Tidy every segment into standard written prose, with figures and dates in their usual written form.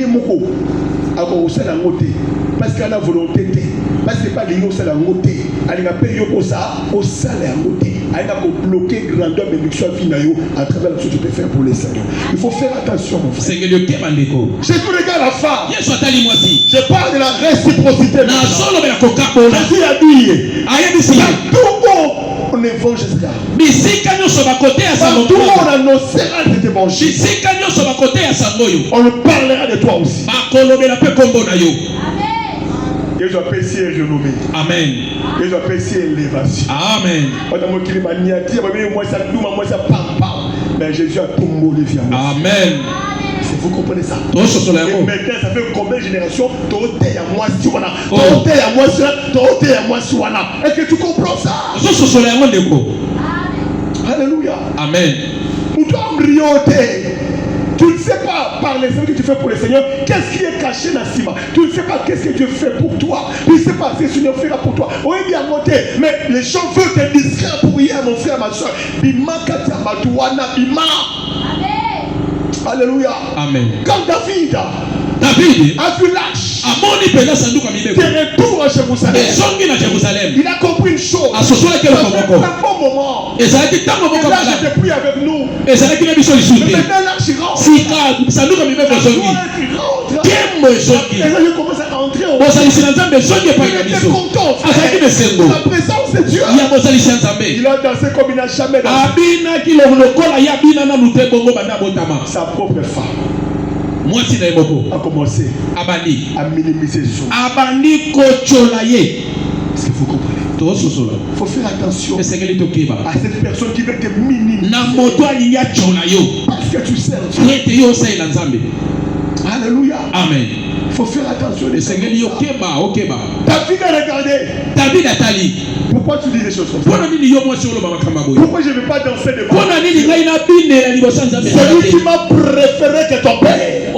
moko ako osala ngote parce que la volonté parce que pas l'ino sala ngote ali nga pe yo kosa osala ngote ali nga ko bloquer grandeur bénédiction finayo à travers ce que tu peux faire pour les Seigneurs. Il faut faire attention mon frère. Seigneur Dieu bandeko. Je te regarde la femme. Yesu atali mwasi. Je parle de la réciprocité. Na solo bela kokako. Jésus a dit ayebisi on évangélise. Bisika nyoso ba côté ya sango. Tout on annoncera de l'évangile. Bisika nyoso ba côté ya sango yo. On parlera de toi aussi. Ba kolobela pe kombo na yo. Et je appelle ici un renommé. Amen. Et je appelle ici élévation. Amen. Mais Jésus a tout modifié. Amen. Vous comprenez ça? Et maintenant, ça fait combien de générations? Est-ce que tu comprends ça? Alléluia. Amen. Tu ne sais pas par les œuvres que tu fais pour le Seigneur, qu'est-ce qui est caché dans Sima. Tu ne sais pas qu'est-ce que Dieu fait pour toi. Tu ne sais pas ce que le Seigneur fera pour toi. Oui, bien monté. Mais les gens veulent te distraire pour hier, mon frère, ma soeur. Bima katia matouana bima. Alléluia. Amen. Comme David a vu l'âge. De retour à Jérusalem. Il a compris une chose. C'est un bon moment. Et là, j'étais plus avec nous. Mais maintenant, l'âge rentre. Et là, je commence à rentrer au il était content. La présence de Dieu. Il a dansé comme il n'a jamais dansé. Sa propre femme a commencé à minimiser les choses. Est-ce que vous comprenez? Il faut faire attention à cette personne qui veut te minimiser parce que tu sers Dieu. Alléluia. Amen. Il faut faire attention. David a regardé. David a tali. Pourquoi tu dis des choses comme ça? Pourquoi je ne vais pas danser devant? Celui qui m'a préféré que ton père.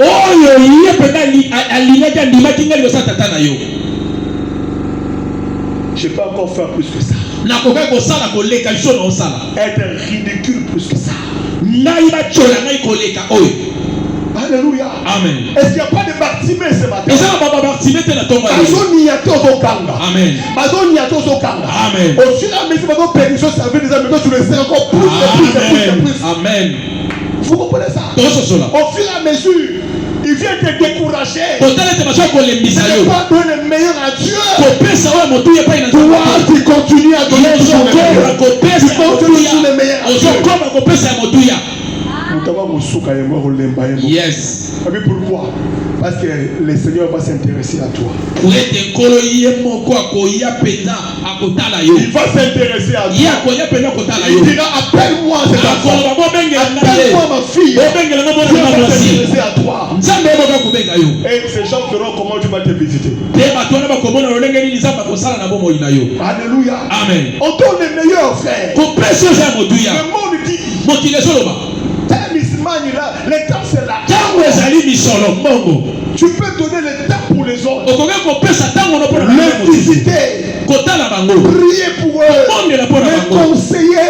Je peux encore faire plus que ça. Être ridicule plus que ça. Alléluia. Amen. Est-ce qu'il n'y a pas de Bartimée ce matin? Amen. Amen. Au fur et à mesure que pénition servait des amis, tu le sais encore plus et plus. Amen. Vous comprenez ça? Au fur et à mesure, il vient te décourager. Tu ne pas donner le meilleur à Dieu. Toi, tu continues à donner toujours le meilleur. Tu continues toujours le meilleur à Dieu. Yes. Pourquoi? Parce que le Seigneur va s'intéresser à toi. Il va s'intéresser à toi. Il dira appelle-moi cet enfant. Appelle-moi ma fille. Il va s'intéresser à toi. Et ces gens verront comment tu vas te visiter. Alléluia. Amen. On donne le meilleur, frère. Le monde dit le temps c'est là. Tu peux donner le temps pour les autres. Les visiter. Prier pour eux. Les conseiller.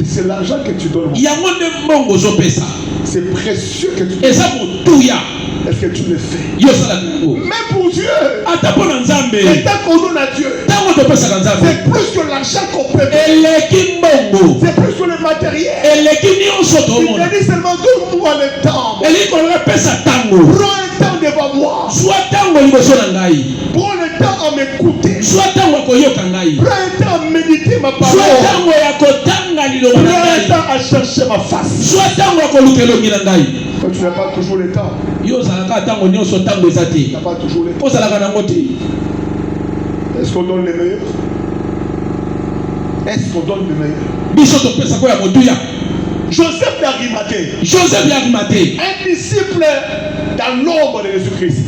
C'est l'argent que tu donnes. C'est précieux que tu donnes. Est-ce que tu le fais? Mais pour Dieu, et tant qu'on donne à Dieu, c'est plus que l'argent qu'on peut donner. C'est plus que le matériel. Il a dit seulement donne-moi le temps. Prends un temps devant moi. Prends le temps à m'écouter. Prends un temps à méditer ma parole. Prends un temps à chercher ma face. Quand tu n'as pas toujours le temps. Tu n'as pas toujours le temps. Est-ce qu'on donne le meilleur? Est-ce qu'on donne le meilleur? Joseph d'Arimathée, un disciple dans l'ombre de Jésus-Christ.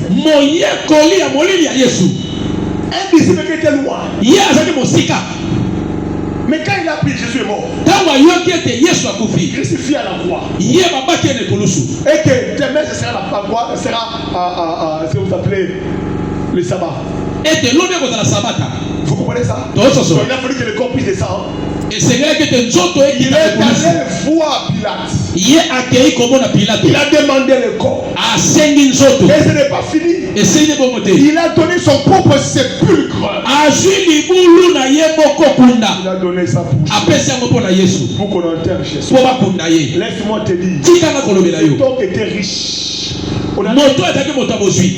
Un disciple qui était loin. Mais quand il a pris, Jésus est mort. Crucifié à la croix. Et que demain ce sera la croix, ce sera ce que vous appelez le sabbat. Vous comprenez ça? Donc il a fallu que le corps puisse descendre. Il est allé voir Pilate. Il a demandé le corps. Et ce n'est pas fini. Il a donné son propre sépulcre. Il a donné sa bouche pour qu'on enterre Jésus. Laisse-moi te dire, cet homme était riche.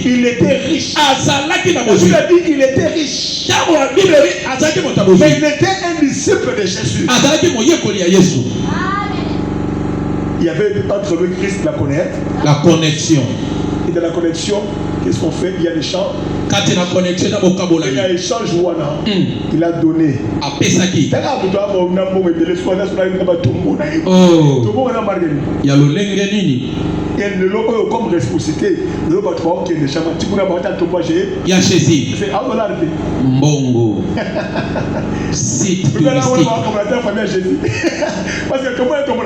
Il était riche. Il a dit qu'il était riche. Mais il était un disciple de Jésus. Il y avait entre eux Christ la connexion. Et dans la connexion, qu'est-ce qu'on fait? Il y a des chants. Il y a échange. Il a donné. Il y a comme responsabilité. Il y a Jésus. Mbongo. Site touristique. Parce que comment est-ce qu'on